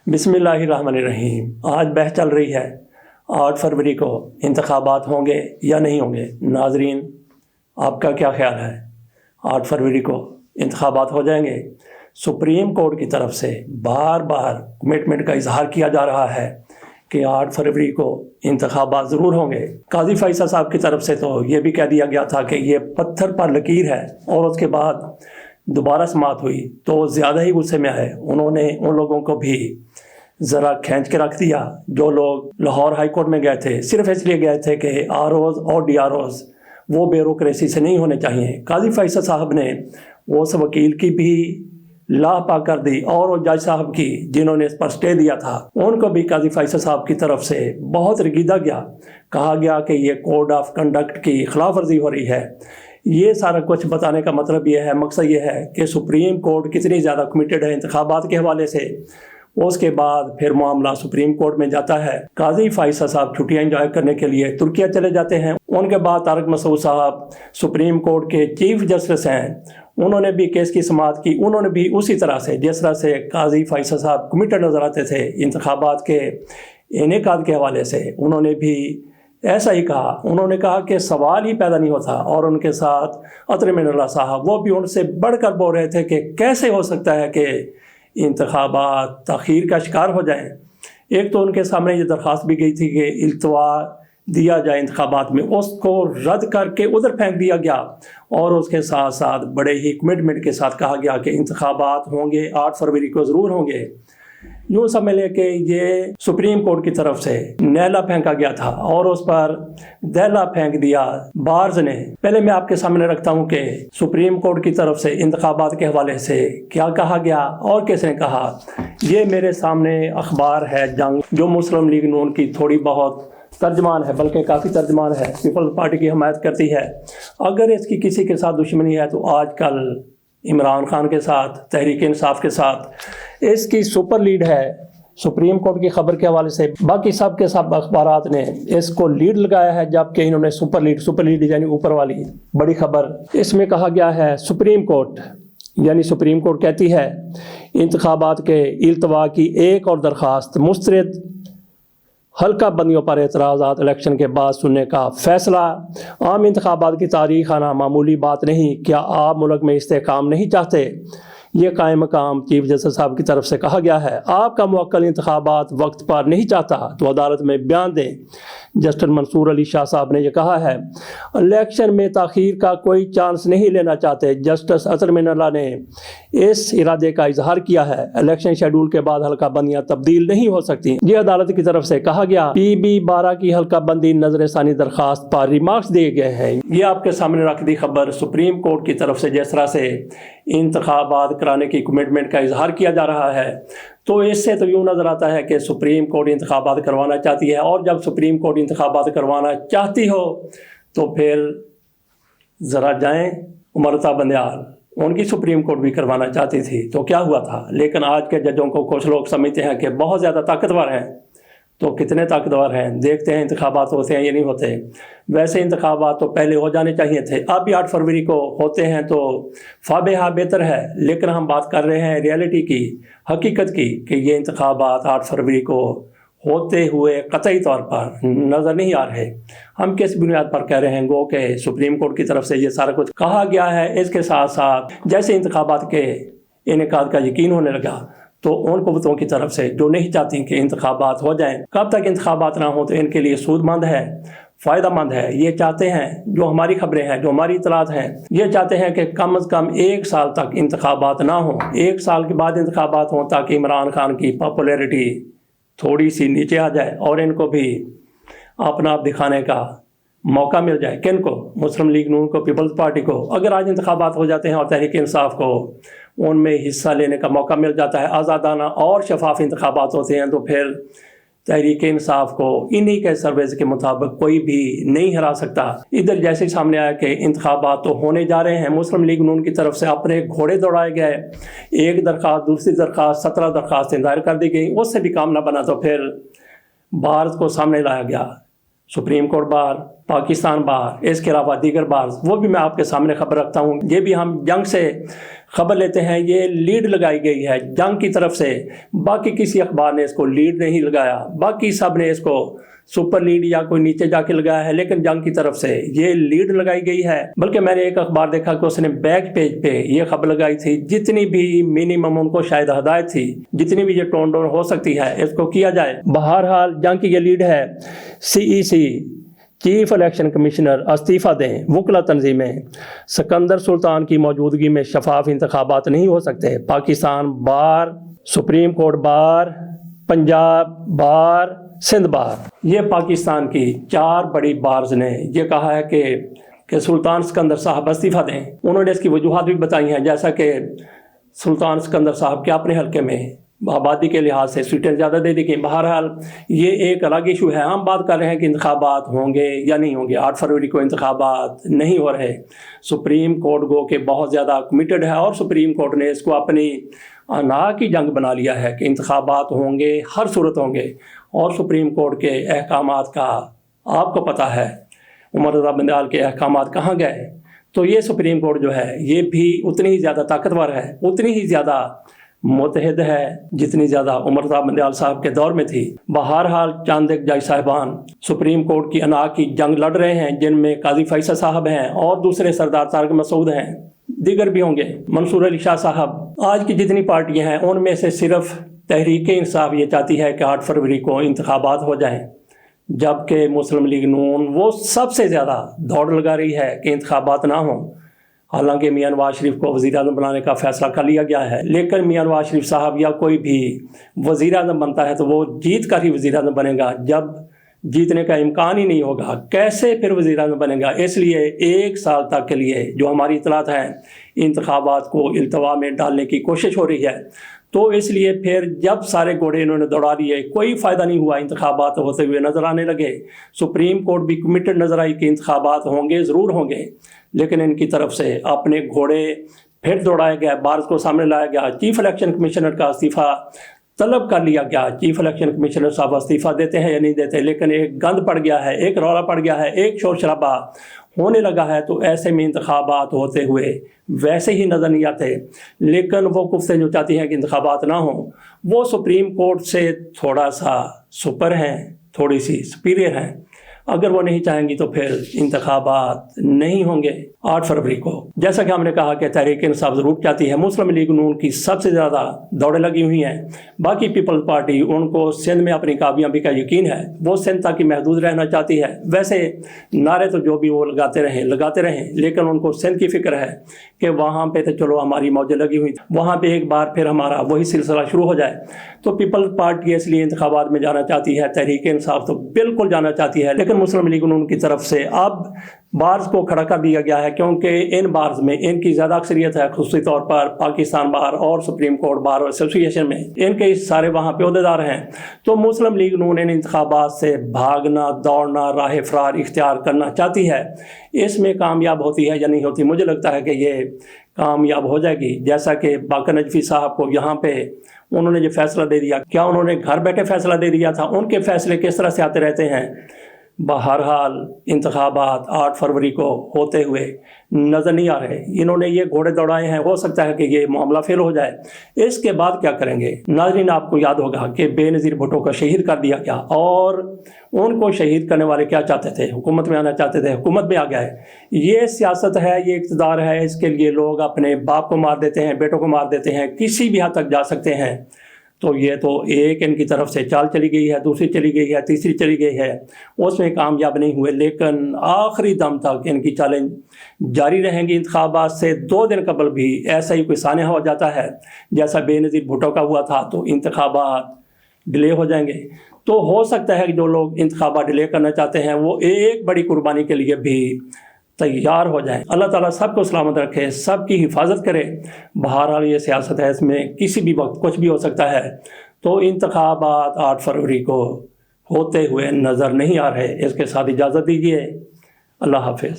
बिस्मिल्लाहिर्रहमानिर्रहीम। आज बहस चल रही है 8 फरवरी को इंतखाबात होंगे या नहीं होंगे। नाजरीन, आपका क्या ख्याल है? 8 फरवरी को इंतखाबात हो जाएंगे? सुप्रीम कोर्ट की तरफ से बार बार कमिटमेंट का इजहार किया जा रहा है कि 8 फरवरी को इंतखाबात ज़रूर होंगे। काजी फैसल साहब की तरफ से तो ये भी कह दिया गया था कि ये पत्थर पर लकीर है, और उसके बाद दोबारा समाअत हुई तो ज़्यादा ही गुस्से में आए। उन्होंने उन लोगों को भी ज़रा खींच के रख दिया जो लोग लाहौर हाई कोर्ट में गए थे, सिर्फ इसलिए गए थे कि आरओज़ और डीआरओज़ वो ब्यूरोक्रेसी से नहीं होने चाहिए। काजी फैसल साहब ने उस वकील की भी लापा कर दी और वो जज साहब की जिन्होंने इस पर स्टे दिया था, उनको भी काजी फैसल साहब की तरफ से बहुत रगीदा गया। कहा गया कि ये कोड ऑफ कंडक्ट की खिलाफ वर्जी हो रही है। ये सारा कुछ बताने का मतलब ये है, मकसद ये है कि सुप्रीम कोर्ट कितनी ज़्यादा कमिटेड है इंतखाबात के हवाले से। उसके बाद फिर मामला सुप्रीम कोर्ट में जाता है। काजी फैसल साहब छुट्टियां एंजॉय करने के लिए तुर्किया चले जाते हैं। उनके बाद तारिक मसूद साहब सुप्रीम कोर्ट के चीफ जस्टिस हैं, उन्होंने भी केस की समाअत की। उन्होंने भी उसी तरह से जिस तरह से काजी फैसल साहब कमिटेड नज़र आते थे इंतखाबात के इनेकाद के हवाले से, उन्होंने भी ऐसा ही कहा। उन्होंने कहा कि सवाल ही पैदा नहीं होता। और उनके साथ अतर मिनल्लाह साहब, वो भी उनसे बढ़कर बोल रहे थे कि कैसे हो सकता है कि इंतखाबात तख़ीर का शिकार हो जाएं। एक तो उनके सामने ये दरख्वास्त भी गई थी कि इल्तवा दिया जाए इंतखाबात में, उसको रद्द करके उधर फेंक दिया गया। और उसके साथ साथ बड़े ही कमिटमेंट के साथ कहा गया कि इंतखाबात होंगे, 8 फरवरी को ज़रूर होंगे। यूँ समझ लें कि ये सुप्रीम कोर्ट की तरफ से नैला फेंका गया था और उस पर दैला फेंक दिया बार्स ने। पहले मैं आपके सामने रखता हूँ कि सुप्रीम कोर्ट की तरफ से इंतखाबात के हवाले से क्या कहा गया और किसने कहा। ये मेरे सामने अखबार है जंग, जो मुस्लिम लीग नून की थोड़ी बहुत तर्जमान है, बल्कि काफ़ी तर्जमान है, पीपल्स पार्टी की हमायत करती है। अगर इसकी किसी के साथ दुश्मनी है तो आजकल इमरान खान के साथ, तहरीक इंसाफ के साथ इसकी सुपर लीड है। सुप्रीम कोर्ट की खबर के हवाले से बाकी सब के सब अखबारात ने इसको लीड लगाया है, जबकि इन्होंने सुपर लीड यानी ऊपर वाली बड़ी खबर। इसमें कहा गया है सुप्रीम कोर्ट यानी सुप्रीम कोर्ट कहती है इंतखाबात के इल्तवा की एक और दरख्वास्त मुस्तरद, हल्का बंदियों पर एतराज़ात इलेक्शन के बाद सुनने का फैसला। आम इंतखाबात की तारीख आना मामूली बात नहीं। क्या आप मुल्क में इस्तेहकाम नहीं चाहते? ये कायम मकाम चीफ जस्टिस साहब की तरफ से कहा गया है। आपका मुवक्किल इंतखाबात वक्त पर नहीं चाहता तो अदालत में बयान दें। जस्टिस मंसूर अली शाह साहब ने यह कहा है इलेक्शन में ताख़ीर का कोई चांस नहीं लेना चाहते। जस्टिस अतर मिनल्लाह ने इस इरादे का इजहार किया है। इलेक्शन शेड्यूल के बाद हल्का बंदियाँ तब्दील नहीं हो सकती। ये अदालत की तरफ से कहा गया। PB 12 की हल्का बंदी नजर सानी दरख्वास्त पर रिमार्क्स दिए गए हैं। ये आपके सामने रख दी खबर सुप्रीम कोर्ट की तरफ से जिस तरह से इंतखाबात कराने की कमिटमेंट का इजहार किया जा रहा है। तो इससे तो यूँ नज़र आता है कि सुप्रीम कोर्ट इंतखाबात करवाना चाहती है, और जब सुप्रीम कोर्ट इंतखाबात करवाना चाहती हो तो फिर ज़रा जाएं उमरता बंदयाल, उनकी सुप्रीम कोर्ट भी करवाना चाहती थी तो क्या हुआ था। लेकिन आज के जजों को कुछ लोग समझते हैं कि बहुत ज़्यादा ताकतवर हैं। तो कितने ताकतवर हैं देखते हैं, इंतखाबात होते हैं या नहीं होते। वैसे इंतखाबात तो पहले हो जाने चाहिए थे, अब भी 8 फरवरी को होते हैं तो फाबेहा बेहतर है। लेकिन हम बात कर रहे हैं रियलिटी की, हकीकत की, कि ये इंतखाबात 8 फरवरी को होते हुए कतई तौर पर नज़र नहीं आ रहे। हम किस बुनियाद पर कह रहे हैं? गो के सुप्रीम कोर्ट की तरफ से ये सारा कुछ कहा गया है। इसके साथ साथ जैसे इंतखाबात के इनेकाद का यकीन होने लगा तो उन कुव्वतों की तरफ से जो नहीं चाहती कि इंतखाबात हो जाएं, कब तक इंतखाबात ना हो तो इनके लिए सूदमंद है, फ़ायदा मंद है। ये चाहते हैं, जो हमारी खबरें हैं, जो हमारी इतलात हैं, ये चाहते हैं कि कम अज़ कम 1 साल तक इंतखाबात ना हो, 1 साल के बाद इंतखाबात हों, ताकि इमरान खान की पॉपुलैरिटी थोड़ी सी नीचे आ जाए और इनको भी अपना आप दिखाने का मौका मिल जाए। किन को? मुस्लिम लीग नून को, पीपल्स पार्टी को। अगर आज इंतखाबात हो जाते हैं और तहरीक इंसाफ को उनमें हिस्सा लेने का मौका मिल जाता है, आज़ादाना और शफाफ इंतखाबात होते हैं, तो फिर तहरीक इंसाफ को इन्हीं के सर्वेज के मुताबिक कोई भी नहीं हरा सकता। इधर जैसे सामने आया कि इंतखाबात तो होने जा रहे हैं, मुस्लिम लीग नून की तरफ से अपने घोड़े दौड़ाए गए, एक दरख्वास्त दूसरी दरख्वास्त 17 दरख्वास्तें दायर कर दी गई, उससे भी काम न बना तो फिर बार को सामने लाया गया। सुप्रीम कोर्ट बार, पाकिस्तान बार, इसके अलावा दीगर बार, वो भी मैं आपके सामने खबर रखता हूँ। ये भी हम जंग से خبر لیتے ہیں یہ لیڈ لگائی گئی ہے جنگ کی طرف سے، باقی کسی اخبار نے اس کو لیڈ نہیں لگایا، باقی سب نے اس کو سپر لیڈ یا کوئی نیچے جا کے لگایا ہے، لیکن جنگ کی طرف سے یہ لیڈ لگائی گئی ہے۔ بلکہ میں نے ایک اخبار دیکھا کہ اس نے بیک پیج پہ یہ خبر لگائی تھی، جتنی بھی منیمم ان کو شاید ہدایت تھی، جتنی بھی یہ ٹون ڈون ہو سکتی ہے اس کو کیا جائے۔ بہرحال جنگ کی یہ لیڈ ہے، CEC چیف الیکشن کمشنر استعفیٰ دیں، وکلا تنظیمیں، سکندر سلطان کی موجودگی میں شفاف انتخابات نہیں ہو سکتے، پاکستان بار، سپریم کورٹ بار، پنجاب بار، سندھ بار۔ یہ پاکستان کی 4 بڑی بارز نے یہ کہا ہے کہ سلطان سکندر صاحب استعفیٰ دیں۔ انہوں نے اس کی وجوہات بھی بتائی ہیں، جیسا کہ سلطان سکندر صاحب کے اپنے حلقے میں آبادی کے لحاظ سے سیٹیں زیادہ دے دی گئیں۔ بہرحال یہ ایک الگ ایشو ہے، ہم بات کر رہے ہیں کہ انتخابات ہوں گے یا نہیں ہوں گے۔ 8 فروری کو انتخابات نہیں ہو رہے، سپریم کورٹ گو کہ بہت زیادہ کمیٹڈ ہے، اور سپریم کورٹ نے اس کو اپنی انا کی جنگ بنا لیا ہے کہ انتخابات ہوں گے، ہر صورت ہوں گے۔ اور سپریم کورٹ کے احکامات کا آپ کو پتہ ہے، عمر رضا بندیال کے احکامات کہاں گئے؟ تو یہ سپریم کورٹ جو ہے یہ بھی اتنی ہی زیادہ طاقتور ہے، اتنی ہی زیادہ متحد ہے جتنی زیادہ عمر رضا بندیال صاحب کے دور میں تھی۔ بہرحال چاند ایک جج صاحبان سپریم کورٹ کی انا کی جنگ لڑ رہے ہیں، جن میں قاضی فیصل صاحب ہیں اور دوسرے سردار طارق مسعود ہیں، دیگر بھی ہوں گے، منصور علی شاہ صاحب۔ آج کی جتنی پارٹیاں ہیں ان میں سے صرف تحریک انصاف یہ چاہتی ہے کہ 8 فروری کو انتخابات ہو جائیں، جبکہ مسلم لیگ نون وہ سب سے زیادہ دوڑ لگا رہی ہے کہ انتخابات نہ ہوں۔ حالانکہ میاں نواز شریف کو وزیر اعظم بنانے کا فیصلہ کر لیا گیا ہے، لیکن میاں نواز شریف صاحب یا کوئی بھی وزیر اعظم بنتا ہے تو وہ جیت کر ہی وزیر اعظم بنے گا، جب جیتنے کا امکان ہی نہیں ہوگا کیسے پھر وزیر اعظم بنے گا؟ اس لیے 1 سال تک کے لیے جو ہماری اطلاعات ہیں انتخابات کو التوا میں ڈالنے کی کوشش ہو رہی ہے۔ تو اس لیے پھر جب سارے گھوڑے انہوں نے دوڑا لیے، کوئی فائدہ نہیں ہوا، انتخابات ہوتے ہوئے نظر آنے لگے۔ سپریم کورٹ بھی کمیٹڈ نظر آئی کہ انتخابات ہوں گے، ضرور ہوں گے، لیکن ان کی طرف سے اپنے گھوڑے پھر دوڑائے گئے، بارز کو سامنے لایا گیا، چیف الیکشن کمشنر کا استعفیٰ طلب کر لیا گیا۔ چیف الیکشن کمشنر صاحب استعفیٰ دیتے ہیں یا نہیں دیتے، لیکن ایک گند پڑ گیا ہے، ایک رولا پڑ گیا ہے، ایک شور شرابہ ہونے لگا ہے، تو ایسے میں انتخابات ہوتے ہوئے ویسے ہی نظر نہیں آتے۔ لیکن وہ کفتیں جو چاہتی ہیں کہ انتخابات نہ ہوں، وہ سپریم کورٹ سے تھوڑا سا سپر ہیں، تھوڑی سی سپیریئر ہیں۔ اگر وہ نہیں چاہیں گی تو پھر انتخابات نہیں ہوں گے 8 فروری کو۔ جیسا کہ ہم نے کہا کہ تحریک انصاف ضرور چاہتی ہے، مسلم لیگ نون کی سب سے زیادہ دوڑیں لگی ہوئی ہیں، باقی پیپلز پارٹی ان کو سندھ میں اپنی کامیابی کا یقین ہے، وہ سندھ تک محدود رہنا چاہتی ہے۔ ویسے نعرے تو جو بھی وہ لگاتے رہیں، لیکن ان کو سندھ کی فکر ہے کہ وہاں پہ تو چلو ہماری موجیں لگی ہوئی، وہاں پہ ایک بار پھر ہمارا وہی سلسلہ شروع ہو جائے۔ تو پیپلز پارٹی اس لیے انتخابات میں جانا چاہتی ہے، تحریک انصاف تو بالکل جانا چاہتی ہے، لیکن مسلم لیگ نون کی طرف سے اب بارز کو کھڑا کر دیا گیا ہے، کیونکہ ان بارز میں ان کی زیادہ اکثریت ہے، خصوصی طور پر پاکستان بار اور سپریم کورٹ بار ایسوسی ایشن میں ان کے سارے وہاں پہ عہدیدار ہیں۔ تو مسلم لیگ نون ان انتخابات سے بھاگنا، دوڑنا، راہ فرار اختیار کرنا چاہتی ہے۔ اس میں کامیاب ہوتی ہے یا نہیں ہوتی، مجھے لگتا ہے کہ یہ کامیاب ہو جائے گی۔ جیسا کہ باقر نجفی صاحب کو یہاں پہ انہوں نے جو فیصلہ دے دیا، کیا انہوں نے گھر بیٹھے فیصلہ دے دیا تھا؟ ان کے فیصلے کس طرح سے آتے رہتے ہیں۔ بہرحال انتخابات 8 فروری کو ہوتے ہوئے نظر نہیں آ رہے۔ انہوں نے یہ گھوڑے دوڑائے ہیں، ہو سکتا ہے کہ یہ معاملہ فیل ہو جائے۔ اس کے بعد کیا کریں گے؟ ناظرین، آپ کو یاد ہوگا کہ بے نظیر بھٹو کو شہید کر دیا گیا، اور ان کو شہید کرنے والے کیا چاہتے تھے؟ حکومت میں آنا چاہتے تھے، حکومت میں آ گئے۔ یہ سیاست ہے، یہ اقتدار ہے، اس کے لیے لوگ اپنے باپ کو مار دیتے ہیں، بیٹوں کو مار دیتے ہیں، کسی بھی حد تک جا سکتے ہیں۔ تو یہ تو ایک ان کی طرف سے چال چلی گئی ہے، دوسری چلی گئی ہے، تیسری چلی گئی ہے، اس میں کامیاب نہیں ہوئے، لیکن آخری دم تک ان کی چیلنج جاری رہیں گی۔ انتخابات سے 2 دن قبل بھی ایسا ہی کوئی سانحہ ہو جاتا ہے جیسا بے نظیر بھٹو کا ہوا تھا، تو انتخابات ڈیلے ہو جائیں گے۔ تو ہو سکتا ہے کہ جو لوگ انتخابات ڈیلے کرنا چاہتے ہیں وہ ایک بڑی قربانی کے لیے بھی تیار ہو جائیں۔ اللہ تعالیٰ سب کو سلامت رکھے، سب کی حفاظت کرے۔ بہرحال یہ سیاست ہے، اس میں کسی بھی وقت کچھ بھی ہو سکتا ہے۔ تو انتخابات 8 فروری کو ہوتے ہوئے نظر نہیں آ رہے۔ اس کے ساتھ اجازت دیجیے، اللہ حافظ۔